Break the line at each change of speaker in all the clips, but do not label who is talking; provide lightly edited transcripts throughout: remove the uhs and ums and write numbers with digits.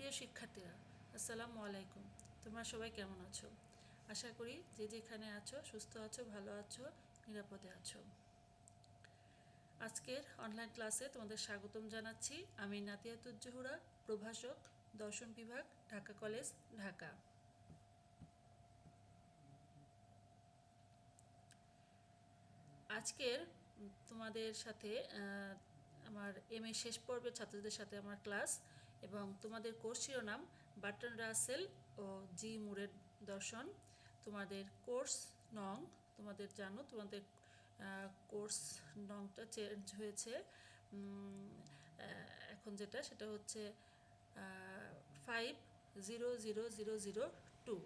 প্রিয় শিক্ষার্থীরা, আসসালামু আলাইকুম। তোমরা সবাই কেমন আছো? আশা করি যে যেখানে আছো সুস্থ আছো, ভালো আছো, নিরাপদে আছো। আজকের অনলাইন ক্লাসে তোমাদের স্বাগতম জানাচ্ছি। আমি নাতিয়াতুজ জোহরা, প্রভাষক, দর্শন বিভাগ, ঢাকা কলেজ, ঢাকা। আজকের তোমাদের সাথে আমার MA শেষ পর্বের ছাত্রদের সাথে আমার ক্লাস, এবং তোমাদের কোর্স শিরোনাম বার্টন রাসেল ও জি মুরের দর্শন। তোমাদের কোর্স নং, তোমাদের জানো তোমাদের কোর্স নংটা চেঞ্জ হয়েছে। এখন সেটা হচ্ছে 5000002।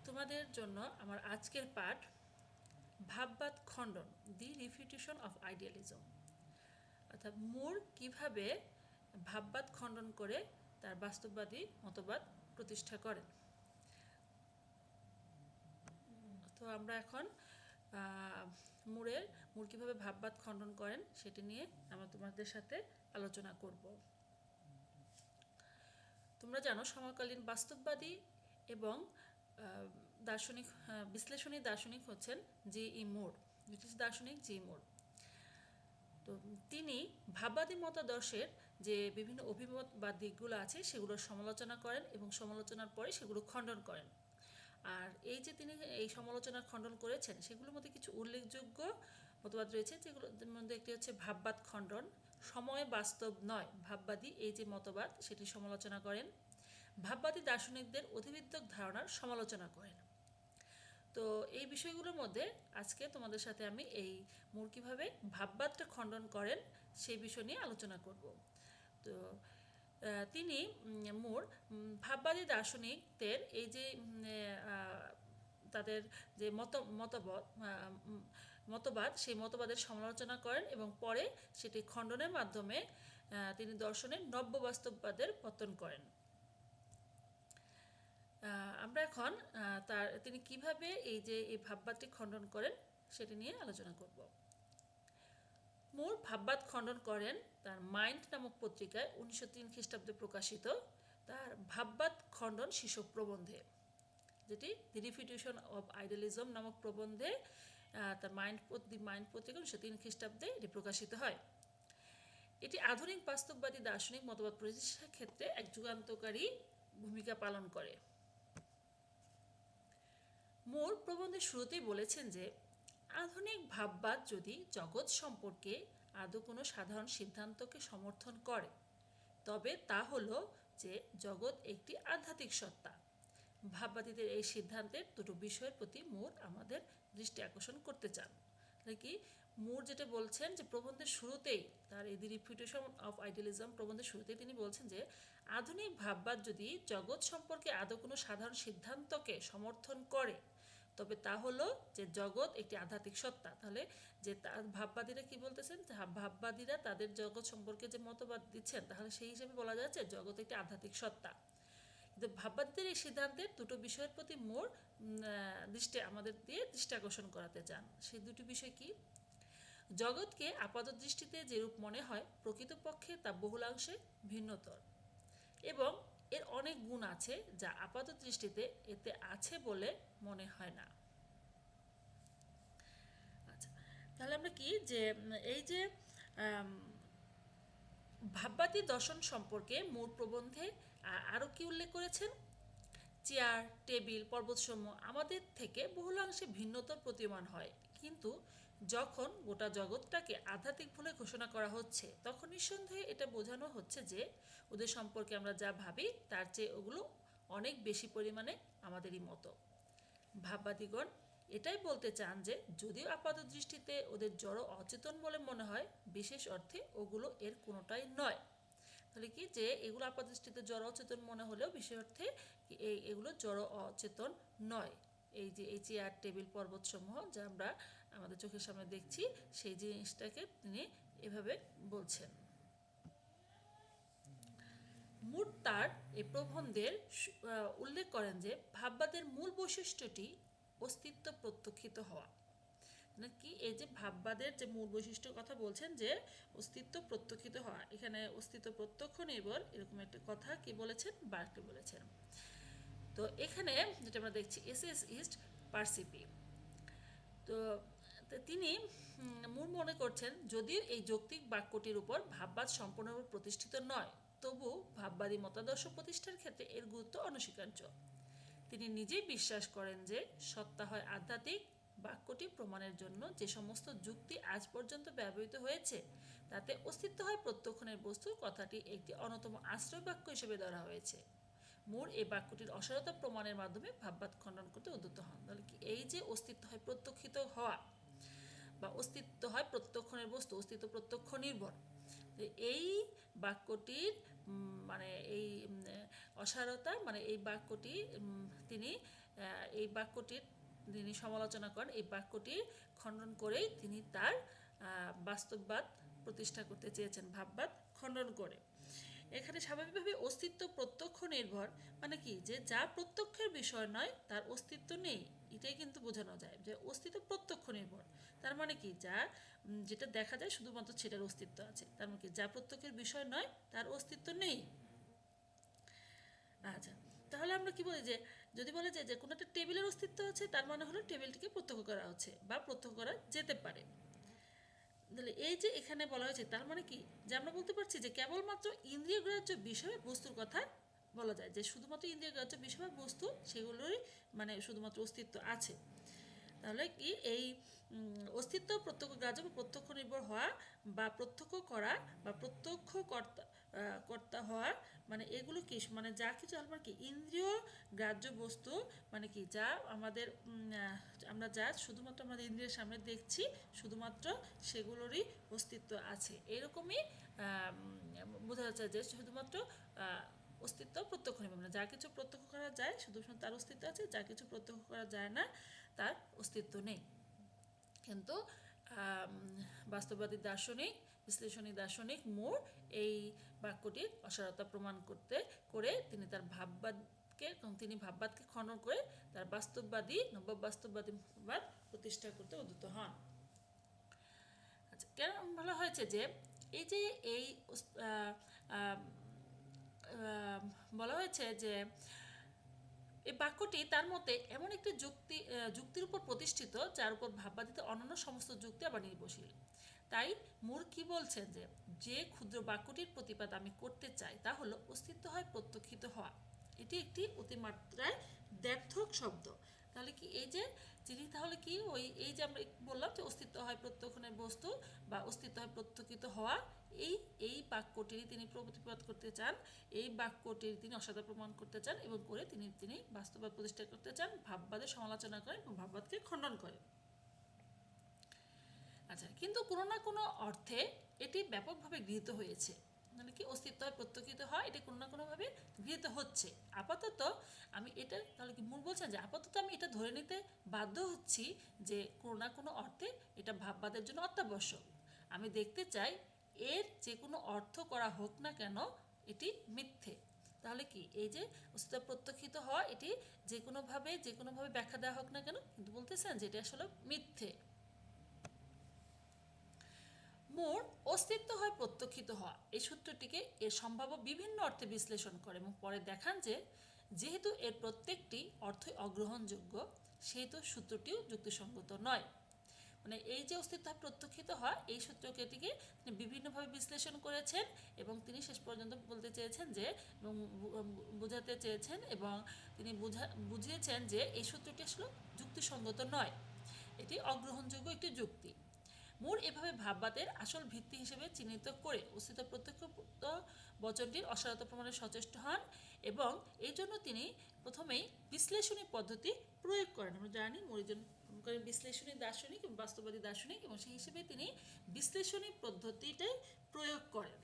তোমাদের জন্য আমার আজকের পাঠ ভাববাদ খণ্ডন, দি রিফিউটেশন অফ আইডিয়ালিজম, অর্থাৎ মুর কিভাবে ভাববাদ খণ্ডন করে তার বাস্তববাদী মতবাদ প্রতিষ্ঠা করেন। তো আমরা এখন মুর কিভাবে ভাববাদ খণ্ডন করেন সেটি নিয়ে আমরা তোমাদের সাথে আলোচনা করব। তোমরা জানো সমকালীন বাস্তববাদী এবং দার্শনিক বিশ্লেষণী দার্শনিক হচ্ছেন জি.ই. মুর, ব্রিটিশ দার্শনিক জি মুর। তো তিনি ভাববাদী মতাদর্শের যে বিভিন্ন অভিমত বা দিকগুলো আছে সেগুলোর সমালোচনা করেন এবং সমালোচনার পরে সেগুলো খণ্ডন করেন। আর এই যে তিনি এই সমালোচনা খণ্ডন করেছেন সেগুলোর মধ্যে কিছু উল্লেখযোগ্য মতবাদ রয়েছে, যেগুলোর মধ্যে একটি হচ্ছে ভাববাদ খণ্ডন, সময় বাস্তব নয় ভাববাদী এই যে মতবাদ সেটি সমালোচনা করেন। ভাববাদী দার্শনিকদের অধিবিদ্যক ধারণার সমালোচনা করেন। তো এই বিষয়গুলোর মধ্যে আজকে তোমাদের সাথে আমি এই মুর কীভাবে ভাববাদটা খণ্ডন করেন সেই বিষয় নিয়ে আলোচনা করব। তো তিনি মুর ভাববাদী দার্শনিকদের এই যে তাদের যে মতবাদ সেই মতবাদের সমালোচনা করেন এবং পরে সেটি খণ্ডনের মাধ্যমে তিনি দর্শনের নব্য বাস্তববাদের পতন করেন। আমরা এখন তিনি কিভাবে এই ভাববাদটি খণ্ডন করেন সেটি নিয়ে আলোচনা করব। মুর ভাববাদ খণ্ডন করেন তার মাইন্ড নামক পত্রিকায় 1903 খ্রিস্টাব্দে প্রকাশিত তার ভাববাদ খণ্ডন শীর্ষক প্রবন্ধে, যেটি দি রিফিউটেশন অফ আইডিয়ালিজম নামক প্রবন্ধে তার মাইন্ড পত্রিকা 1903 খ্রিস্টাব্দে এটি প্রকাশিত হয়। এটি আধুনিক বাস্তববাদী দার্শনিক মতবাদ প্রতিষ্ঠার ক্ষেত্রে এক যুগান্তকারী ভূমিকা পালন করে। মুর প্রবন্ধের শুরুতেই বলেছেন যে আধুনিক ভাববাদ যদি জগৎ সম্পর্কে আদৌ কোনো সাধারণ সিদ্ধান্তকে সমর্থন করে তবে তা হলো যে জগৎ একটি আধ্যাত্মিক সত্তা। ভাববাদীদের এই সিদ্ধান্তের দুটো বিষয়ের প্রতি মুর আমাদের দৃষ্টি আকর্ষণ করতে চান। কি মুর যেটা বলছেন যে প্রবন্ধের শুরুতেই তার এই দি রিফিউটেশন অফ আইডিয়ালিজম প্রবন্ধের শুরুতেই তিনি বলছেন যে আধুনিক ভাববাদ যদি জগৎ সম্পর্কে আদৌ কোনো সাধারণ সিদ্ধান্তকে সমর্থন করে তবে তা হলো যে জগৎ একটি আধ্যাত্মিক সত্তা। তাহলে যে ভাববাদীরা কি বলতেছেন, ভাববাদীরা তাদের জগৎ সম্পর্কে যে মতবাদ দিচ্ছেন তাহলে সেই হিসেবে বলা যাচ্ছে জগৎ একটি আধ্যাত্মিক সত্তা। কিন্তু ভাববাদীদের এই সিদ্ধান্তের দুটো বিষয়ের প্রতি মোর আমাদের দিয়ে দৃষ্টি আকর্ষণ করাতে চান। সেই দুটি বিষয় কি? জগৎকে আপাত দৃষ্টিতে যেরূপ মনে হয় প্রকৃতপক্ষে তা বহুলাংশে ভিন্নতর এবং এর অনেক গুণ আছে যা আপাত দৃষ্টিতে এতে আছে বলে মনে হয় না। আচ্ছা, তাহলে আমরা কি যে এই যে ভাববাদী দর্শন সম্পর্কে মুর প্রবন্ধে আরও কি উল্লেখ করেছেন? চেয়ার, টেবিল, পর্বতসমূহ আমাদের থেকে বহুলাংশে ভিন্নতর প্রতীয়মান হয়, কিন্তু যখন গোটা জগৎটাকে আধ্যাত্মিক বলে ঘোষণা করা হচ্ছে তখন নিঃসন্দেহে এটা বোঝানো হচ্ছে যে ওদের সম্পর্কে আমরা যা ভাবি তার চেয়ে ওগুলো অনেক বেশি পরিমাণে আমাদেরই মতো। ভাববাদীগণ এটাই বলতে চান যে যদিও আপাত দৃষ্টিতে ওদের জড় অচেতন বলে মনে হয়, বিশেষ অর্থে ওগুলো এর কোনোটাই নয়। তাহলে কি যে এগুলো আপাত দৃষ্টিতে জড় অচেতন মনে হলেও বিশেষ অর্থে এগুলো জড় অচেতন নয়। এই যে এই চেয়ার, টেবিল, পর্বতসমূহ যা আমরা আমাদের চোখের সামনে দেখছি সেই জিনিসটাকে তিনি এভাবে বলছেন। মুর তার এই প্রবন্ধের উল্লেখ করেন যে ভাববাদের মূল বৈশিষ্ট্যটি অস্তিত্ব প্রত্যক্ষিত হওয়া। কি এই যে ভাববাদের যে মূল বৈশিষ্ট্যের কথা বলছেন যে অস্তিত্ব প্রত্যক্ষিত হওয়া, এখানে অস্তিত্ব প্রত্যক্ষ নির্ভর, এরকম একটা কথা কি বলেছেন, বার্কলে বলেছেন। তো এখানে যেটা আমরা দেখছি এসএস ইস্ট পারসিপি, তো তিনি মুর মনে করছেন যদিও এই যৌক্তিক বাক্যটির উপর ভাববাদ সম্পূর্ণভাবে প্রতিষ্ঠিত নয়, তবু ভাববাদী মতাদর্শ প্রতিষ্ঠার ক্ষেত্রে এর গুরুত্ব অনস্বীকার্য। তিনি নিজেই বিশ্বাস করেন যে সত্তা হয় আধ্যাত্মিক। বাক্যটি প্রমাণের জন্য যে সমস্ত যুক্তি আজ পর্যন্ত ব্যবহৃত হয়েছে তাতে অস্তিত্ব হয় প্রত্যক্ষণের বস্তুর কথাটি একটি অন্যতম আশ্রয় বাক্য হিসেবে ধরা হয়েছে। মুর এই বাক্যটির অসারতা প্রমাণের মাধ্যমে ভাববাদ খণ্ডন করতে উদ্যত হন। তাহলে কি এই যে অস্তিত্ব হয় প্রত্যক্ষিত হওয়া বা অস্তিত্ব হয় প্রত্যক্ষণের বস্তু, অস্তিত্ব প্রত্যক্ষ নির্ভর, এই বাক্যটির মানে এই অসারতা, মানে এই বাক্যটি তিনি এই বাক্যটির তিনি সমালোচনা করেন, এই বাক্যটি খণ্ডন করেই তিনি তার বাস্তববাদ প্রতিষ্ঠা করতে চেয়েছেন, ভাববাদ খণ্ডন করে। এখানে স্বাভাবিকভাবে অস্তিত্ব প্রত্যক্ষ নির্ভর মানে কি, যে যা প্রত্যক্ষের বিষয় নয় তার অস্তিত্ব নেই, এটাই কিন্তু বোঝানো যায় যে অস্তিত্ব প্রত্যক্ষ নির্ভর। তার মানে কি, যেটা দেখা যায় শুধুমাত্র সেটার অস্তিত্ব আছে, তার মানে কি যা প্রত্যক্ষের বিষয় নয় তার অস্তিত্ব নেই। আচ্ছা, তাহলে আমরা কি বলি, যে যদি বলে যে কোনো একটা টেবিলের অস্তিত্ব আছে, তার মানে হলো টেবিলটিকে প্রত্যক্ষ করা হচ্ছে বা প্রত্যক্ষ করা যেতে পারে। তাহলে এই যে এখানে বলা হয়েছে, তার মানে কি, যে আমরা বলতে পারছি যে কেবলমাত্র ইন্দ্রিয় গ্রাহ্য বিষয় বস্তুর কথা বলা যায়, যে শুধুমাত্র ইন্দ্রিয় গ্রাহ্য বিষয় বস্তু সেগুলোরই মানে শুধুমাত্র অস্তিত্ব আছে। তাহলে কি এই অস্তিত্ব প্রত্যক্ষ গ্রাহ্য বা প্রত্যক্ষ নির্ভর হওয়া বা প্রত্যক্ষ করা বা প্রত্যক্ষ কর্তা হওয়া, মানে এগুলো কি, মানে যা কিছু আমার কি ইন্দ্রিয় গ্রাহ্য বস্তু, মানে কি যা আমাদের আমরা যা শুধুমাত্র আমাদের ইন্দ্রিয়ের সামনে দেখছি শুধুমাত্র সেগুলোরই অস্তিত্ব আছে, এরকমই বোঝা যাচ্ছে যে শুধুমাত্র অস্তিত্ব প্রত্যক্ষ নির্ভর, মানে যা কিছু প্রত্যক্ষ করা যায় শুধুমাত্র তার অস্তিত্ব আছে, যা কিছু প্রত্যক্ষ করা যায় না তার অস্তিত্ব নেই। কিন্তু বাস্তববাদী দার্শনিক, বিশ্লেষণী দার্শনিক মুর এই বাক্যটির অসারতা প্রমাণ করে তিনি তার ভাববাদকে খণ্ডন করে তার বাস্তববাদী নব্য বাস্তববাদ প্রতিষ্ঠা করতে উদ্যত হন। আচ্ছা, কেন বলা হয়েছে যে এই যে এই বলা হয়েছে যে এই বাক্যটি তার মতে এমন একটি যুক্তির উপর প্রতিষ্ঠিত যার উপর ভাববাদীতে অন্যান্য সমস্ত যুক্তি আবার নির্ভরশীল। তাই মুর কি বলছেন, যে ক্ষুদ্র বাক্যটির প্রতিপাদ আমি করতে চাই তা হলো অস্তিত্ব হয় প্রত্যক্ষিত হওয়া। এটি একটি অতিমাত্রায় দ্ব্যর্থক শব্দ। তাহলে কি এই যে যিনি তাহলে কি এই যে আমরা বললাম যে অস্তিত্ব হয় প্রত্যক্ষণের বস্তু বা অস্তিত্ব হয় প্রত্যক্ষিত হওয়া, এই বাক্যটির তিনি প্রতিপাদ করতে চান, এই বাক্যটির তিনি অসারতা প্রমাণ করতে চান এবং করে তিনি বাস্তববাদ প্রতিষ্ঠা করতে চান, ভাববাদের সমালোচনা করেন এবং ভাববাদকে খণ্ডন করেন। আচ্ছা, কিন্তু কোনো না কোনো অর্থে এটি ব্যাপকভাবে গৃহীত হয়েছে, মানে কি অস্তিত্ব হয় প্রত্যক্ষিত হয়, এটি কোনো না কোনোভাবে গৃহীত হচ্ছে। আপাতত আমি এটা, তাহলে কি মূল বলছেন যে আপাতত আমি এটা ধরে নিতে বাধ্য হচ্ছি যে কোনো না কোনো অর্থে এটা ভাববাদের জন্য অত্যাবশ্যক। আমি দেখতে চাই এর যে কোনো অর্থ করা হোক না কেন এটি মিথ্যে। তাহলে কি এই যে অস্তিত্ব প্রত্যক্ষিত হওয়া, এটি যে কোনোভাবে ব্যাখ্যা দেওয়া হোক না কেন, কিন্তু বলতেছেন যে এটা আসলে মিথ্যে। মোর অস্তিত্ব হয় প্রত্যক্ষিত হওয়া এই সূত্রটিকে এর সম্ভাব্য বিভিন্ন অর্থে বিশ্লেষণ করে এবং পরে দেখান যে যেহেতু এর প্রত্যেকটি অর্থই অগ্রহণযোগ্য সেহেতু সূত্রটিও যুক্তিসঙ্গত নয়। মানে এই যে অস্তিত্ব হয় প্রত্যক্ষিত হওয়া এই সূত্রটিকে তিনি বিভিন্নভাবে বিশ্লেষণ করেছেন এবং তিনি শেষ পর্যন্ত বলতে চেয়েছেন যে এবং বোঝাতে চেয়েছেন এবং তিনি বুঝিয়েছেন যে এই সূত্রটি আসলে যুক্তিসঙ্গত নয়, এটি অগ্রহণযোগ্য একটি যুক্তি। মুর এভাবে ভাববাদের আসল ভিত্তি হিসেবে চিহ্নিত করে অস্তিত্ব প্রত্যক্ষ বচনটির অসারতা প্রমাণে সচেষ্ট হন এবং এই জন্য তিনি প্রথমেই বিশ্লেষণী পদ্ধতি প্রয়োগ করেন। আমরা জানি মুর একজন বিশ্লেষণী দার্শনিক এবং বাস্তববাদী দার্শনিক এবং সেই হিসেবে তিনি বিশ্লেষণী পদ্ধতিটাই প্রয়োগ করেন।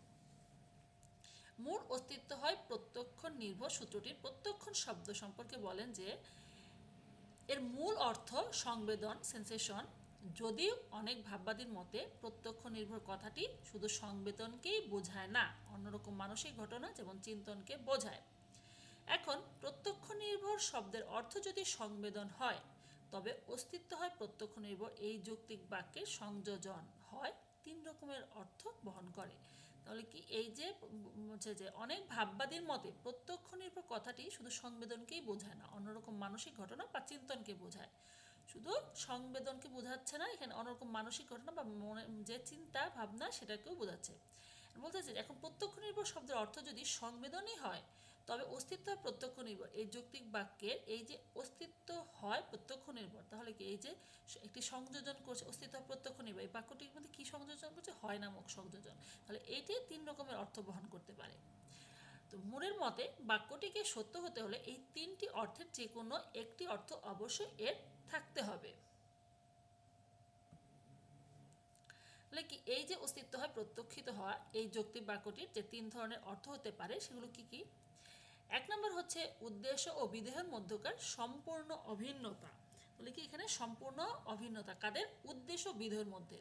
মুর অস্তিত্ব হয় প্রত্যক্ষণ নির্ভর সূত্রটির প্রত্যক্ষণ শব্দ সম্পর্কে বলেন যে এর মূল অর্থ সংবেদন, সেন্সেশন, যদিও অনেক ভাববাদীর মতে প্রত্যক্ষ নির্ভর কথাটি শুধু সংবেদনকেই বোঝায় না, অন্যরকম মানসিক ঘটনা যেমন চিন্তনকে বোঝায়। এখন প্রত্যক্ষ নির্ভর শব্দের অর্থ যদি সংবেদন হয় তবে অস্তিত্ব হয় প্রত্যক্ষ নির্ভর এই যৌক্তিক বাক্যের সংযোজন হয় তিন রকমের অর্থ বহন করে। তাহলে কি এই যে হচ্ছে যে অনেক ভাববাদীর মতে প্রত্যক্ষ নির্ভর কথাটি শুধু সংবেদনকেই বোঝায় না, অন্যরকম মানসিক ঘটনা বা চিন্তনকে বোঝায়। শুধু সংবেদনকে বোঝাচ্ছে না, এখানে অন্যরকম মানসিক ঘটনা বা মনে যে চিন্তা ভাবনা সেটাকেও বোঝাচ্ছে। বলতেছে এখন প্রত্যক্ষ নির্ভর শব্দের অর্থ যদি সংবেদনই হয়, তবে অস্তিত্ব হয় প্রত্যক্ষ নির্ভর। এই যৌক্তিক বাক্যের এই যে অস্তিত্ব হয় প্রত্যক্ষ নির্ভর, তাহলে কি এই যে একটি সংযোজন করছে অস্তিত্ব হয় প্রত্যক্ষ নির্ভর, এই বাক্যটির মধ্যে কি সংযোজন করছে? হয় নামক সংযোজন। তাহলে এইটি 3 রকমের অর্থ বহন করতে পারে। তো মুরের মতে বাক্যটিকে সত্য হতে হলে এই 3টি অর্থের যে কোনো একটি অর্থ অবশ্যই এর থাকতে হবে। তাহলে কি এই যে অস্তিত্ব হয় প্রত্যক্ষিত হওয়া, এই যৌক্তিক বাক্যটির যে 3 ধরনের অর্থ হতে পারে সেগুলো কি কি? 1 নম্বর হচ্ছে উদ্দেশ্য ও বিধেয়ের মধ্যকার সম্পূর্ণ অভিন্নতা। তাহলে কি এখানে সম্পূর্ণ অভিন্নতা কাদের? উদ্দেশ্য ও বিধেয়ের মধ্যে।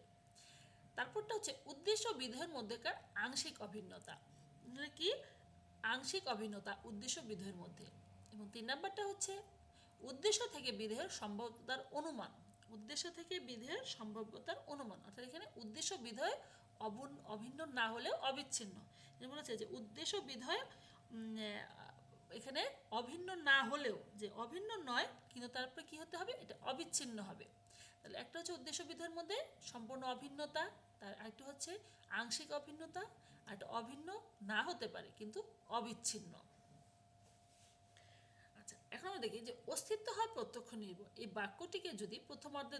তারপরটা হচ্ছে উদ্দেশ্য ও বিধেয়ের মধ্যকার আংশিক অভিন্নতা। তাহলে কি আংশিক অভিন্নতা উদ্দেশ্য বিধেয়ের মধ্যে। এবং 3 নম্বরটা হচ্ছে উদ্দেশ্য থেকে বিধেয়ের সম্ভাব্যতার অনুমান। উদ্দেশ্য থেকে বিধেয়ের সম্ভাব্যতার অনুমান, অর্থাৎ এখানে উদ্দেশ্য বিধেয় অভিন্ন না হলেও অবিচ্ছিন্ন। যেমন বলেছে যে উদ্দেশ্য বিধেয় এখানে অভিন্ন না হলেও, যে অভিন্ন নয় কিন্তু তারপরে কি হতে হবে? এটা অবিচ্ছিন্ন হবে। তাহলে একটা হচ্ছে উদ্দেশ্য বিধেয়ের মধ্যে সম্পূর্ণ অভিন্নতা, তার আরেকটা হচ্ছে আংশিক অভিন্নতা, আর একটা অভিন্ন না হতে পারে কিন্তু অবিচ্ছিন্ন। আচ্ছা, এখন আমরা দেখি যে অস্তিত্ব হয় প্রত্যক্ষ নির্ভর, এই বাক্যটিকে যদি প্রথমার্ধে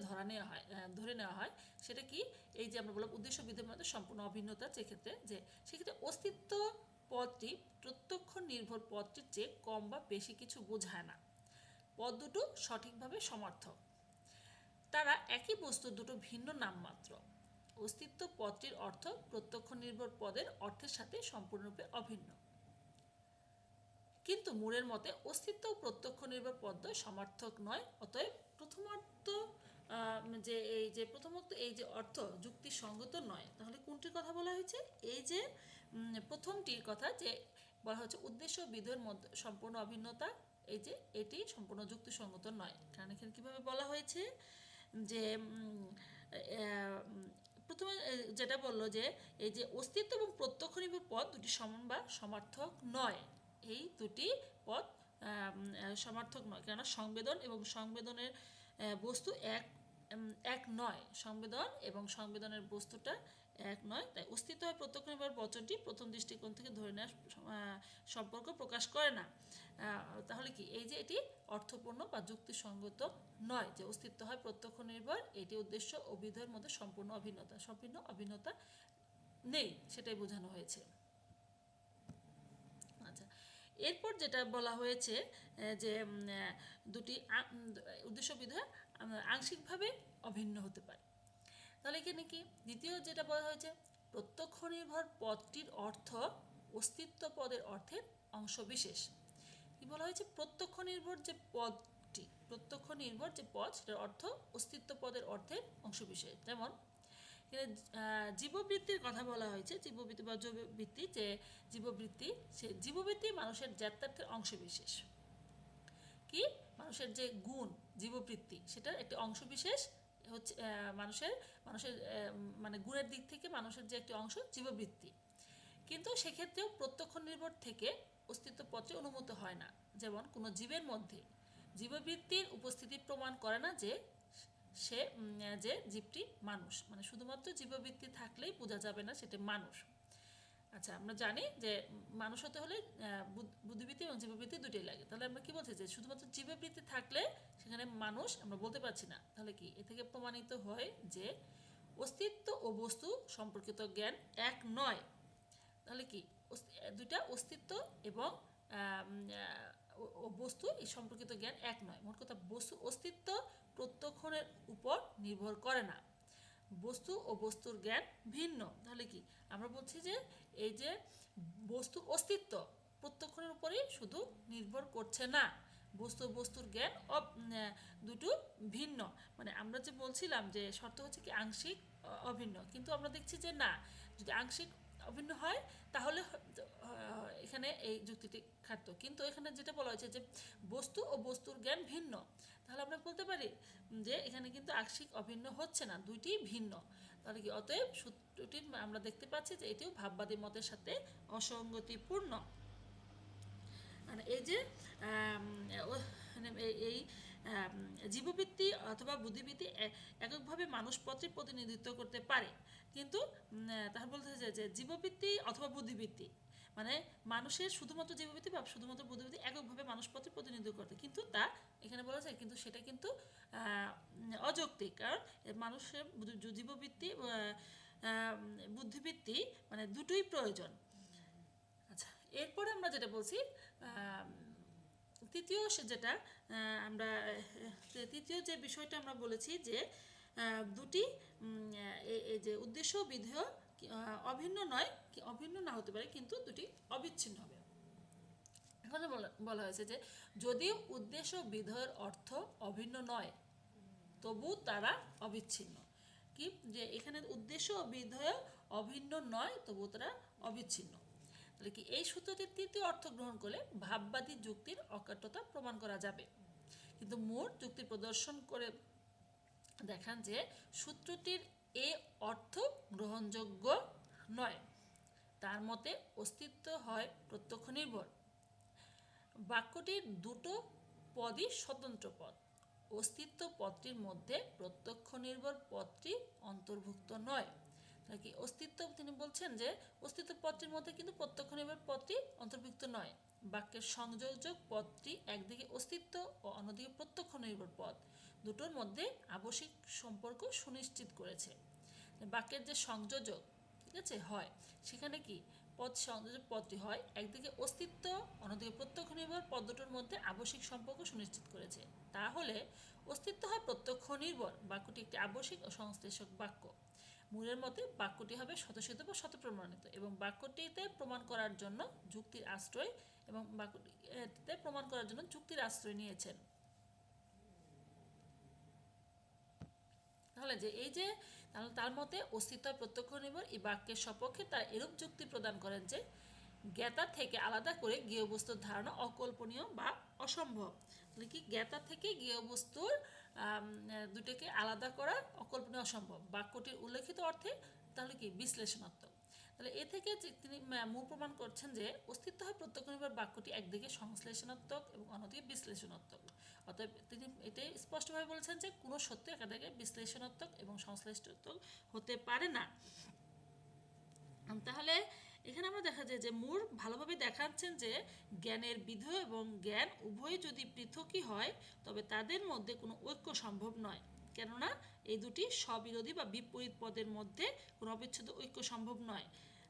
ধরে নেওয়া হয় সেটা কি? এই যে আমরা বললাম উদ্দেশ্য বিধেয়ের মধ্যে সম্পূর্ণ অভিন্নতা, সেক্ষেত্রে সেক্ষেত্রে অস্তিত্ব পদটি প্রত্যক্ষ নির্ভর পদটির চেয়ে কম বা বেশি কিছু বোঝায় না। পদ দুটো সঠিকভাবে সমার্থক, তারা একই বস্তুর দুটো ভিন্ন নাম মাত্র। অস্তিত্ব পদটির অর্থ প্রত্যক্ষ নির্ভর পদের অর্থের সাথে সম্পূর্ণরূপে অভিন্ন। কিন্তু মুরের মতে অস্তিত্ব ও প্রত্যক্ষ নির্ভর পদ সমার্থক নয়, অতএব প্রথমার্থ প্রথমত এই যে অর্থ যুক্তিসঙ্গত নয়। তাহলে কোনটির কথা বলা হয়েছে? এই যে প্রথমটির কথা, যে বলা হচ্ছে উদ্দেশ্য বিধেয়ের মধ্যে সম্পূর্ণ অভিন্নতা, এই যে এটি সম্পূর্ণ যুক্তিসঙ্গত নয়। কারণ এখানে কীভাবে বলা হয়েছে যে প্রথমে যেটা বললো যে এই যে অস্তিত্ব এবং প্রত্যক্ষ নির্ভর পদ দুটি সমান বা সমার্থক নয়। এই দুটি পদ সমার্থক নয়, কেননা সংবেদন এবং সংবেদনের বস্তু এক নয়। সংবেদন এবং সংবেদনের বস্তুটা এক নয়। তাই অস্তিত্ব হয় প্রত্যক্ষ নির্ভর বচনটি প্রথম দৃষ্টিকোণ থেকে ধরে নেওয়ার সম্পর্ক প্রকাশ করে না। তাহলে কি এই যে এটি অর্থপূর্ণ বা যুক্তিসঙ্গত নয়, যে অস্তিত্ব হয় প্রত্যক্ষ নির্ভর, এটি উদ্দেশ্য ও বিধেয়ের মধ্যে সম্পূর্ণ অভিন্নতা নেই, সেটাই বোঝানো হয়েছে। আচ্ছা, এরপর যেটা বলা হয়েছে যে দুটি উদ্দেশ্য বিধেয় আংশিকভাবে অভিন্ন হতে পারে। তাহলে এখানে কি দ্বিতীয় যেটা বলা হয়েছে, প্রত্যক্ষ নির্ভর পদটির অর্থ অস্তিত্ব পদের অর্থের অংশবিশেষ। কি বলা হয়েছে? প্রত্যক্ষ নির্ভর যে পদ সেটার অর্থ অস্তিত্ব পদের অর্থের অংশবিশেষ। যেমন জীববৃত্তির কথা বলা হয়েছে, জীববৃত্তি বা জৈববৃত্তি, যে জীববৃত্তি মানুষের জাত্যার্থের অংশবিশেষ। কি মানুষের যে গুণ জীববৃত্তি, সেটার একটি অংশবিশেষ হচ্ছে মানুষের মানে গুণের দিক থেকে মানুষের যে একটি অংশ জীববৃত্তি। কিন্তু সেক্ষেত্রেও প্রত্যক্ষ নির্ভর থেকে অস্তিত্ব পত্রে অনুমত হয় না। যেমন কোনো জীবের মধ্যে জীববৃত্তির উপস্থিতি প্রমাণ করে না যে জীবটি মানুষ, মানে শুধুমাত্র জীববৃত্তি থাকলেই বোঝা যাবে না সেটা মানুষ। আচ্ছা, আমরা জানি যে মানুষ হতে হলে বুদ্ধিবৃত্তি এবং জীববৃত্তি দুটোই লাগে। তাহলে আমরা কি বলছি যে শুধুমাত্র জীববৃত্তি থাকলে সেখানে মানুষ আমরা বলতে পারছি না। তাহলে কি এ থেকে প্রমাণিত হয় যে অস্তিত্ব ও বস্তু সম্পর্কিত জ্ঞান এক নয়। তাহলে কি দুইটা অস্তিত্ব এবং বস্তু এই সম্পর্কিত জ্ঞান এক নয়। মোট কথা অস্তিত্ব প্রত্যক্ষের উপর নির্ভর করে না, বস্তু ও বস্তুর জ্ঞান ভিন্ন। তাহলে কি আমরা বলছি যে এই যে বস্তু অস্তিত্ব প্রত্যক্ষের উপরেই শুধু নির্ভর করছে না, বস্তুর জ্ঞান দুটো ভিন্ন। মানে আমরা যে বলছিলাম যে শর্ত হচ্ছে কি আংশিক অভিন্ন, কিন্তু আমরা দেখছি যে না, যদি আংশিক অভিন্ন হয় তাহলে এখানে এই যুক্তিটি খাটতো। কিন্তু এখানে যেটা বলা হয়েছে যে বস্তু ও বস্তুর জ্ঞান ভিন্ন, তাহলে আমরা বলতে পারি যে এখানে কিন্তু আংশিক অভিন্ন হচ্ছে না, দুইটি ভিন্ন। তাহলে কি অতএব সূত্রটি আমরা দেখতে পাচ্ছি যে এটিও ভাববাদী মতের সাথে অসঙ্গতিপূর্ণ। মানে এই যে মানে এই জীববৃত্তি অথবা বুদ্ধিবৃত্তি এককভাবে মানুষপত্রে প্রতিনিধিত্ব করতে পারে, কিন্তু তাহলে বলতে চাই যে জীববৃত্তি অথবা বুদ্ধিবৃত্তি মানে মানুষের শুধুমাত্র জীববৃত্তি বা শুধুমাত্র বুদ্ধিবৃত্তি এককভাবে মানুষপত্রে প্রতিনিধিত্ব করতে, কিন্তু তা এখানে বলা যায় কিন্তু সেটা কিন্তু অযৌক্তিক, কারণ মানুষের জীববৃত্তি বুদ্ধিবৃত্তি মানে দুটোই প্রয়োজন। আচ্ছা, এরপরে আমরা যেটা বলছি তৃতীয় যেটা আমরা তৃতীয় যে বিষয়টা আমরা বলেছি যে দুটি এই যে উদ্দেশ্য বিধেয় অভিন্ন নয়, অভিন্ন না হতে পারে কিন্তু দুটি অবিচ্ছিন্ন হবে। এখন বলা হয়েছে যে যদিও উদ্দেশ্য বিধেয়ের অর্থ অভিন্ন নয় তবু তারা অবিচ্ছিন্ন। কি যে এখানে উদ্দেশ্য ও বিধেয় অভিন্ন নয় তবু তারা অবিচ্ছিন্ন। তাহলে কি এই সূত্রটির তৃতীয় অর্থ গ্রহণ করলে ভাববাদী যুক্তির অকাট্যতা প্রমাণ করা যাবে, কিন্তু মূল যুক্তি প্রদর্শন করে দেখান যে সূত্রটির এ অর্থ গ্রহণযোগ্য নয়। তার মতে অস্তিত্ব হয় প্রত্যক্ষ নির্ভর। বাক্যটির দুটো পদই স্বতন্ত্র পদ। অস্তিত্ব পদটির মধ্যে প্রত্যক্ষ নির্ভর পদটি অন্তর্ভুক্ত নয়। নাকি অস্তিত্ব তিনি বলছেন যে অস্তিত্ব পদটির মধ্যে কিন্তু প্রত্যক্ষ নির্ভর পদটি অন্তর্ভুক্ত নয়। বাক্যের সংযোজক পদটি একদিকে অস্তিত্ব ও অন্যদিকে প্রত্যক্ষ নির্ভর পদ দুটোর মধ্যে আবশ্যিক সম্পর্ক সুনিশ্চিত করেছে। বাক্যের যে সংযোজক ঠিক আছে হয় সেখানে কি পদ সংযোজক পদটি হয় একদিকে অস্তিত্ব অন্যদিকে প্রত্যক্ষ নির্ভর পদ দুটোর মধ্যে আবশ্যিক সম্পর্ক সুনিশ্চিত করেছে, তাহলে অস্তিত্ব হয় প্রত্যক্ষ নির্ভর। বাক্যটি একটি আবশ্যিক ও সংশ্লেষক বাক্য। মূলের মতে বাক্যটি হবে স্বতঃসিদ্ধ বা স্বতঃপ্রমাণিত এবং বাক্যটিতে প্রমাণ করার জন্য যুক্তির আশ্রয় এবং বাক্যটিতে প্রমাণ করার জন্য যুক্তির আশ্রয় নিয়েছেন। তাহলে যে এই যে তার মতে অস্তিত্ব প্রত্যক্ষ নির্ভর এই বাক্যের সপক্ষে তার এরূপ যুক্তি প্রদান করেন যে জ্ঞাতা থেকে আলাদা করে জ্ঞেয় বস্তুর ধারণা অকল্পনীয় বা অসম্ভব। তাহলে কি জ্ঞাতা থেকে জ্ঞেয় বস্তুর দুটোকে আলাদা করা অকল্পনীয় অসম্ভব। বাক্যটির উল্লেখিত অর্থে তাহলে কি বিশ্লেষণাত্মক। তাহলে এ থেকে তিনি মূল প্রমাণ করছেন যে অস্তিত্ব হয় প্রত্যক্ষ নির্ভর বাক্যটি একদিকে সংশ্লেষণাত্মক এবং অন্যদিকে বিশ্লেষণাত্মক। অতএব তিনি এটাই স্পষ্টভাবে বলেছেন যে কোনো সত্য একাধিকে বিশ্লেষণাত্মক এবং সংশ্লেষণাত্মক হতে পারে না। তাহলে এখানে আমরা দেখা যায় যে মূর ভালোভাবে দেখাচ্ছেন যে জ্ঞানের বিধেয় এবং জ্ঞান উভয় যদি পৃথকই হয় তবে তাদের মধ্যে কোনো ঐক্য সম্ভব নয়, কেননা এই দুটি স্ববিরোধী বা বিপরীত পদের মধ্যে কোনো অবিচ্ছেদ্য ঐক্য সম্ভব নয়।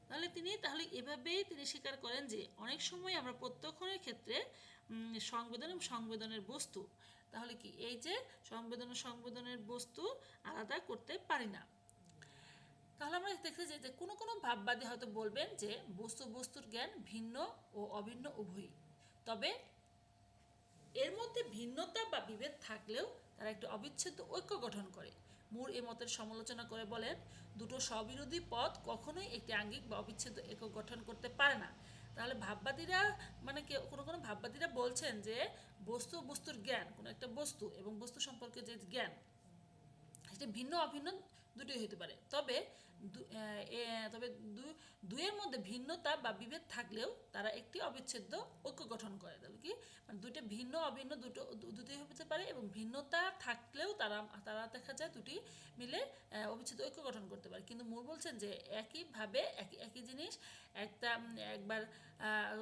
তাহলে এভাবেই তিনি স্বীকার করেন যে অনেক সময় আমরা প্রত্যক্ষণের ক্ষেত্রে সংবেদন এবং সংবেদনের বস্তু তাহলে কি এই যে সংবেদন ও সংবেদনের বস্তু আলাদা করতে পারি না। তাহলে আমরা দেখতে চাই যে কোনো কোনো ভাববাদী হয়তো বলবেন যে বস্তুর জ্ঞান ভিন্ন ও অভিন্ন উভয়ই, তবে এর মধ্যে ভিন্নতা বা বিভেদ থাকলেও তারা একটি অবিচ্ছেদ্য ঐক্য গঠন করে। মূর এ মতের সমালোচনা করে বলেন দুটো স্ববিরোধী পদ কখনোই একটি আঙ্গিক বা অবিচ্ছেদ্য একক গঠন করতে পারে না। তাহলে ভাববাদীরা মানে কোনো কোনো ভাববাদীরা বলছেন যে বস্তুর জ্ঞান কোনো একটা বস্তু এবং বস্তু সম্পর্কে যে জ্ঞান সেটা ভিন্ন অভিন্ন দুটোই হতে পারে, তবে দুইয়ের মধ্যে ভিন্নতা বা বিভেদ থাকলেও তারা একটি অবিচ্ছেদ্য ঐক্য গঠন করে। তাহলে কি মানে দুটো ভিন্ন অভিন্ন দুটোই হতে পারে এবং ভিন্নতা থাকলেও তারা দেখা যায় দুটি মিলে অবিচ্ছেদ্য ঐক্য গঠন করতে পারে। কিন্তু মূল বলছেন যে একইভাবে একই জিনিস একবার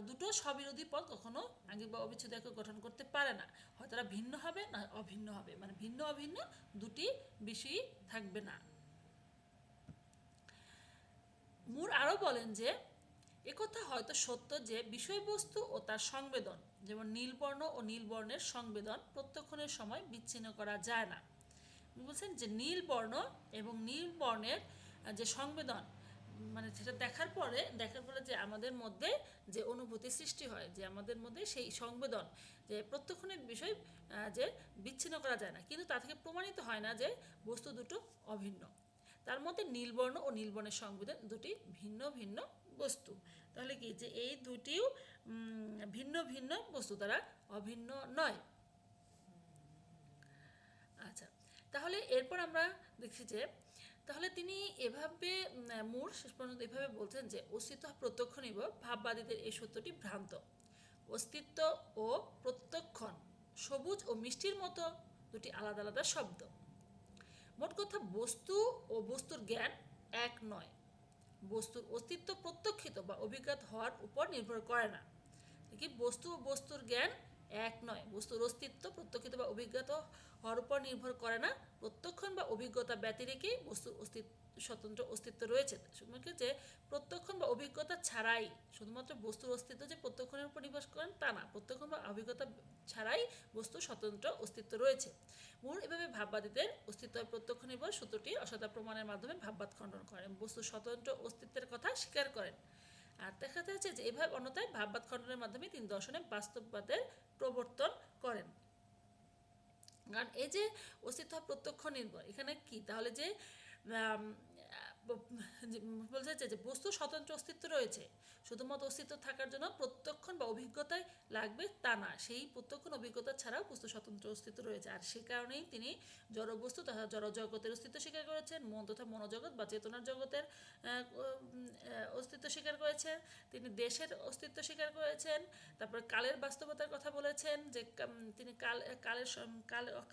দুটো স্ববিরোধী পদ কখনো আঙ্গিক বা অবিচ্ছেদ্য ঐক্য গঠন করতে পারে না, হয় তারা ভিন্ন হবে না অভিন্ন হবে, মানে ভিন্ন অভিন্ন দুটি বিষয়ই থাকবে না। মূর আরও বলেন যে একথা হয়তো সত্য যে বিষয়বস্তু ও তার সংবেদন যেমন নীলবর্ণ ও নীলবর্ণের সংবেদন প্রত্যক্ষণের সময় বিচ্ছিন্ন করা যায় না। বলছেন যে নীলবর্ণ এবং নীলবর্ণের যে সংবেদন মানে সেটা দেখার পরে যে আমাদের মধ্যে যে অনুভূতি সৃষ্টি হয় যে আমাদের মধ্যে সেই সংবেদন যে প্রত্যক্ষণের বিষয় যে বিচ্ছিন্ন করা যায় না, কিন্তু তা থেকে প্রমাণিত হয় না যে বস্তু দুটো অভিন্ন। তার মধ্যে নীলবর্ণ ও নীলবর্ণের সংবেদন দুটি ভিন্ন ভিন্ন বস্তু। তাহলে কি যে এই দুটিও ভিন্ন ভিন্ন বস্তু, তারা অভিন্ন নয়। আচ্ছা, তাহলে এরপর আমরা দেখছি যে তাহলে তিনি এভাবে মুর শেষ পর্যন্ত এভাবে বলছেন যে অস্তিত্ব প্রত্যক্ষ নির্ভর ভাববাদীদের এই সত্যটি ভ্রান্ত। অস্তিত্ব ও প্রত্যক্ষণ সবুজ ও মিষ্টির মতো দুটি আলাদা আলাদা শব্দ। মোট কথা বস্তু ও বস্তুর জ্ঞান এক নয়। বস্তুর অস্তিত্ব প্রত্যক্ষিত বা অভিজ্ঞাত হওয়ার উপর নির্ভর করে না। কি বস্তু ও বস্তুর জ্ঞান এক নয়। বস্তুর অস্তিত্ব প্রত্যক্ষিত বা অভিজ্ঞাত হওয়ার উপর নির্ভর করে না। প্রত্যক্ষণ বা অভিজ্ঞতা ব্যতিরেকে বস্তুর অস্তিত্ব স্বতন্ত্র অস্তিত্ব রয়েছে। শুধুমাত্র যে প্রত্যক্ষণ বা অভিজ্ঞতা ছাড়াই শুধুমাত্র বস্তুর অস্তিত্ব যে প্রত্যক্ষণের উপর নির্ভর করেন তা না। প্রত্যক্ষণ বা অভিজ্ঞতা ছাড়াই বস্তুর স্বতন্ত্র অস্তিত্ব রয়েছে। মুর এভাবে ভাববাদীদের অস্তিত্ব প্রত্যক্ষ নির্ভর সূত্রটি অসাধা প্রমাণের মাধ্যমে ভাববাদ খণ্ডন করেন, বস্তুর স্বতন্ত্র অস্তিত্বের কথা স্বীকার করেন। আর দেখা যাচ্ছে যে এভাবে অন্যথায় ভাববাদ খণ্ডনের মাধ্যমে তিনি দর্শনে বাস্তববাদের প্রবর্তন করেন। কারণ এই যে অস্তিত্ব প্রত্যক্ষ নির্ভর এখানে কি তাহলে যে বলতে চাইছে যে বস্তু স্বতন্ত্র অস্তিত্ব রয়েছে, শুধুমাত্র অস্তিত্ব থাকার জন্য প্রত্যক্ষণ বা অভিজ্ঞতায় লাগবে তা না। সেই প্রত্যক্ষণ অভিজ্ঞতা ছাড়াও বস্তু স্বতন্ত্র অস্তিত্ব রয়েছে। আর সে কারণেই তিনি জড়বস্তু তথা জড়জগতের অস্তিত্ব স্বীকার করেছেন, মন তথা মনোজগৎ বা চেতনার জগতের অস্তিত্ব স্বীকার করেছেন। তিনি দেশের অস্তিত্ব স্বীকার করেছেন। তারপর কালের বাস্তবতার কথা বলেছেন যে তিনি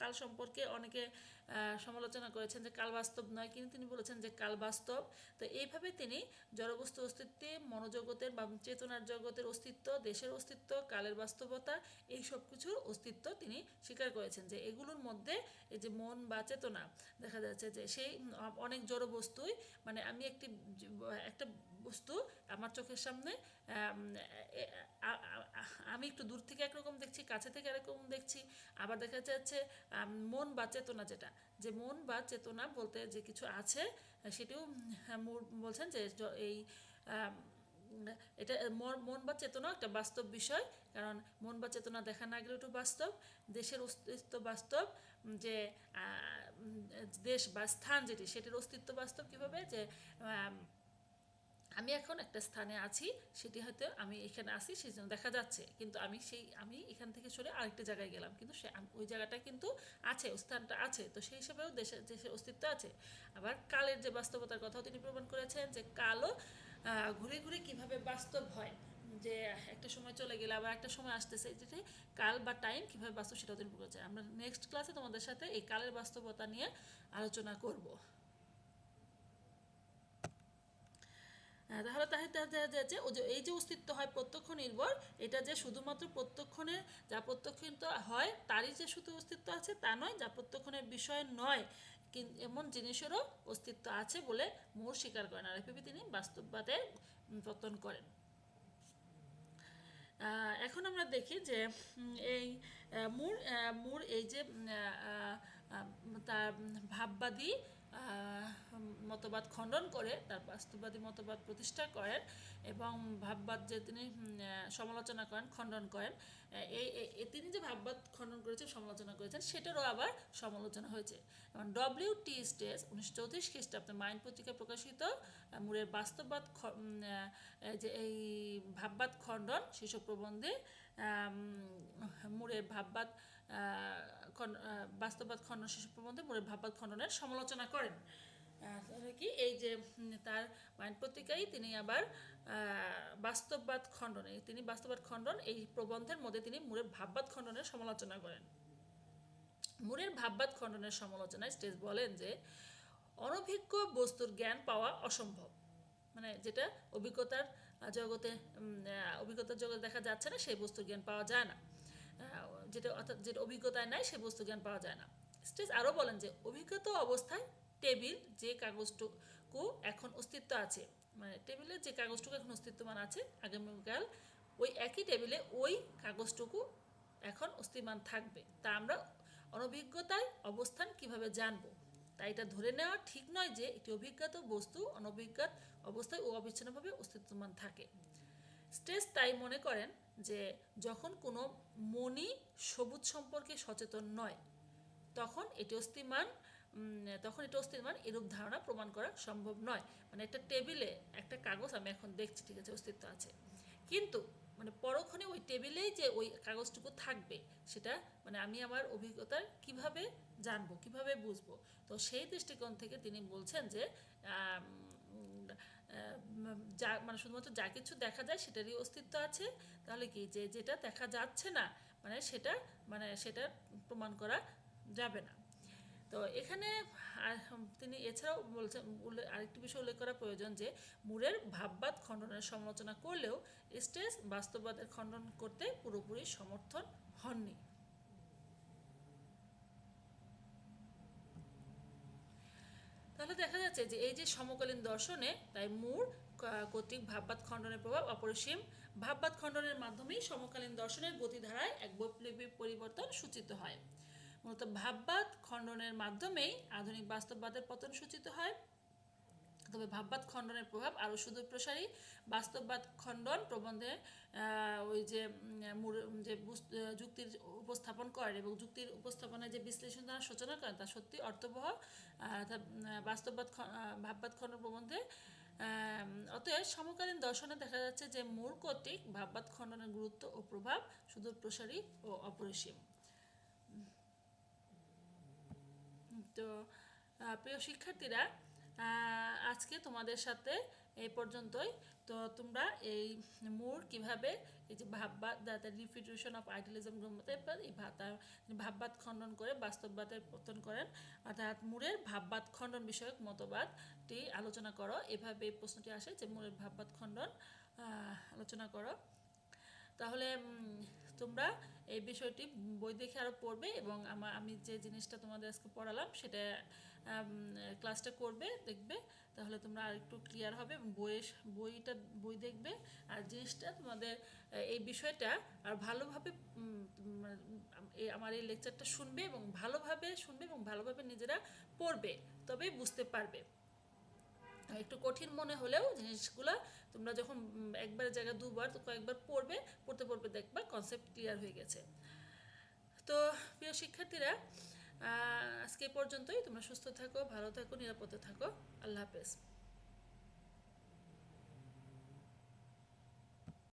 কাল সম্পর্কে অনেকে সমালোচনা করেছেন যে কাল বাস্তব নয়, কিন্তু তিনি বলেছেন যে কাল বাস্তব। তো এইভাবে তিনি জড়বস্তু অস্তিত্বে, মনোজগতের বা চেতনার জগতের অস্তিত্ব, দেশের অস্তিত্ব, কালের বাস্তবতা এই সব কিছুর অস্তিত্ব তিনি স্বীকার করেছেন যে এগুলোর মধ্যে এই যে মন বা চেতনা দেখা যাচ্ছে যে সেই অনেক জড় বস্তুই মানে আমি একটা বস্তু আমার চোখের সামনে আমি একটু দূর থেকে একরকম দেখছি, কাছে থেকে একরকম দেখছি। আবার দেখা যাচ্ছে মন বা চেতনা যেটা যে মন বা চেতনা বলতে যে কিছু আছে সেটিও বলছেন যে এই এটা মন বা চেতনা একটা বাস্তব বিষয়। কারণ মন বা চেতনা দেখা না গেলে একটু বাস্তব, দেশের অস্তিত্ব বাস্তব, যে দেশ বা স্থান যেটি সেটির অস্তিত্ব বাস্তব কীভাবে যে আমি এখন একটা স্থানে আছি, সেটি হয়তো আমি এখানে আছি সেই জন্য দেখা যাচ্ছে, কিন্তু আমি এখান থেকে সরে আরেকটা জায়গায় গেলাম, কিন্তু ওই জায়গাটা কিন্তু আছে, ওই স্থানটা আছে। তো সেই হিসাবেও দেশের অস্তিত্ব আছে। আবার কালের যে বাস্তবতার কথাও তিনি প্রমাণ করেছেন যে কালও ঘুরে ঘুরে কিভাবে বাস্তব হয়, যে একটা সময় চলে গেলে আবার একটা সময় আসতেছে, যেটি কাল বা টাইম কীভাবে বাস্তব সেটাও তিনি বলেছেন। আমরা নেক্সট ক্লাসে তোমাদের সাথে এই কালের বাস্তবতা নিয়ে আলোচনা করব। তাহলে দেখা যাচ্ছে এই যে অস্তিত্ব হয় প্রত্যক্ষ নির্ভর, এটা যে শুধুমাত্র প্রত্যক্ষণের যা প্রত্যক্ষিত হয় তারই যে শুধু অস্তিত্ব আছে তা নয়, যা প্রত্যক্ষণের বিষয় নয় এমন জিনিসেরও অস্তিত্ব আছে বলে মুর স্বীকার করেন। আর এভাবে তিনি বাস্তববাদের পতন করেন। এখন আমরা দেখি যে এই মুর এই যে তার ভাববাদী মতবাদ খণ্ডন করে তার বাস্তববাদী মতবাদ প্রতিষ্ঠা করেন এবং ভাববাদ যে তিনি সমালোচনা করেন, খণ্ডন করেন, তিনি যে ভাববাদ খণ্ডন করেছেন, সমালোচনা করেছেন, সেটারও আবার সমালোচনা হয়েছে। এবং ডব্লিউ.টি. স্টেজ 1934 খ্রিস্টাব্দে মাইন্ড পত্রিকায় প্রকাশিত মুরের বাস্তববাদ যে এই ভাববাদ খণ্ডন শীর্ষক প্রবন্ধে মুরের ভাববাদ বাস্তববাদ খণ্ডন শীর্ষক প্রবন্ধে মুরের ভাববাদ খণ্ডনের সমালোচনা করেন। কি এই যে তার মাইন্ড পত্রিকায় তিনি আবার বাস্তববাদ খণ্ডন এই প্রবন্ধের মধ্যে তিনি মুরের ভাববাদ খণ্ডনের সমালোচনা করেন। মুরের ভাববাদ খণ্ডনের সমালোচনায় স্টেজ বলেন যে অনভিজ্ঞ বস্তুর জ্ঞান পাওয়া অসম্ভব, মানে যেটা অভিজ্ঞতার জগতে দেখা যাচ্ছে না সেই বস্তুর জ্ঞান পাওয়া যায় না, যেটা অভিজ্ঞতায় নাই সেই বস্তু জ্ঞান পাওয়া যায় না। স্টেজ আরও বলেন যে অভিজ্ঞতা অবস্থায় টেবিল যে কাগজটুকু এখন অস্তিত্ব আছে, মানে টেবিলের যে কাগজটুকু এখন অস্তিত্বমান আছে, আগামীকাল ওই একই টেবিলে ওই কাগজটুকু এখন অস্তিত্বমান থাকবে, তা আমরা অনভিজ্ঞতায় অবস্থান কিভাবে জানবো? তাই এটা ধরে নেওয়া ঠিক নয় যে একটি অভিজ্ঞাত বস্তু অনভিজ্ঞাত অবস্থায় ও অবিচ্ছিন্নভাবে অস্তিত্বমান থাকে। স্টেজ তাই মনে করেন যে যখন কোনো মনই সবুজ সম্পর্কে সচেতন নয় তখন এটি অস্তিত্বমান এরূপ ধারণা প্রমাণ করা সম্ভব নয়। মানে একটা টেবিলে একটা কাগজ আমি এখন দেখছি, ঠিক আছে, অস্তিত্ব আছে, কিন্তু মানে পরক্ষণে ওই টেবিলেই যে ওই কাগজটুকু থাকবে সেটা মানে আমি আমার অভিজ্ঞতা কিভাবে জানবো, কিভাবে বুঝবো। তো সেই দৃষ্টিকোণ থেকে তিনি বলছেন যে আম, যা মানে শুধুমাত্র যা কিছু দেখা যায় সেটারই অস্তিত্ব আছে, তাহলে কি যে যেটা দেখা যাচ্ছে না সেটা প্রমাণ করা যাবে না। তো এখানে তিনি এছাড়াও বলছেন, আরেকটি বিষয় উল্লেখ করা প্রয়োজন যে মুরের ভাববাদ খণ্ডনের সমালোচনা করলেও স্টেজ বাস্তববাদের খণ্ডন করতে পুরোপুরি সমর্থন হননি। তাহলে দেখা যাচ্ছে যে এই যে সমকালীন দর্শনে তাই মুর কর্তৃক ভাববাদ খণ্ডনের প্রভাব অপরিসীম। ভাববাদ খণ্ডনের মাধ্যমেই সমকালীন দর্শনের গতিধারায় এক বৈপ্লবিক পরিবর্তন সূচিত হয়। মূলত ভাববাদ খণ্ডনের মাধ্যমেই আধুনিক বাস্তববাদের পতন সূচিত হয়। তবে ভাববাদ খণ্ডনের প্রভাব আরও সুদূর প্রসারী। বাস্তববাদ খণ্ডন প্রবন্ধে ওই যে যুক্তির উপস্থাপন করেন এবং যুক্তির উপস্থাপনায় যে বিশ্লেষণ দ্বারা সূচনা করেন তা সত্যি অর্থবহ। ভাববাদ খণ্ডন প্রবন্ধে অতএব সমকালীন দর্শনে দেখা যাচ্ছে যে মুর কর্তৃক ভাববাদ খণ্ডনের গুরুত্ব ও প্রভাব সুদূর প্রসারী ও অপরিসীম। তো প্রিয় শিক্ষার্থীরা, আজকে তোমাদের সাথে এই পর্যন্তই। তো তোমরা এই মুর কিভাবে এই যে ভাববাদ দ্য রিফিউটেশন অফ আইডিয়ালিজম এই ভাববাদ খণ্ডন করে বাস্তববাদের পতন করেন, অর্থাৎ মুরের ভাববাদ খণ্ডন বিষয়ক মতবাদটি আলোচনা করো। এভাবে এই প্রশ্নটি আসে যে মুরের ভাববাদ খণ্ডন আলোচনা করো। তাহলে তোমরা এই বিষয়টি বই দেখে আরও পড়বে এবং আমি যে জিনিসটা তোমাদের আজকে পড়ালাম সেটা ক্লাসটা করবে, দেখবে, তাহলে তোমরা আর একটু ক্লিয়ার হবে। বই দেখবে আর জিনিসটা তোমাদের এই বিষয়টা আর ভালোভাবে আমার এই লেকচারটা শুনবে এবং ভালোভাবে নিজেরা পড়বে, তবেই বুঝতে পারবে। একটু কঠিন মনে হলেও জিনিসগুলো তোমরা যখন একবারের জায়গায় দুবার তো কয়েকবার পড়তে দেখবা কনসেপ্ট ক্লিয়ার হয়ে গেছে। তো প্রিয় শিক্ষার্থীরা, আজকে পর্যন্তই। তোমরা সুস্থ থাকো, ভালো থাকো, নিরাপদে থাকো। আল্লাহ হাফেজ।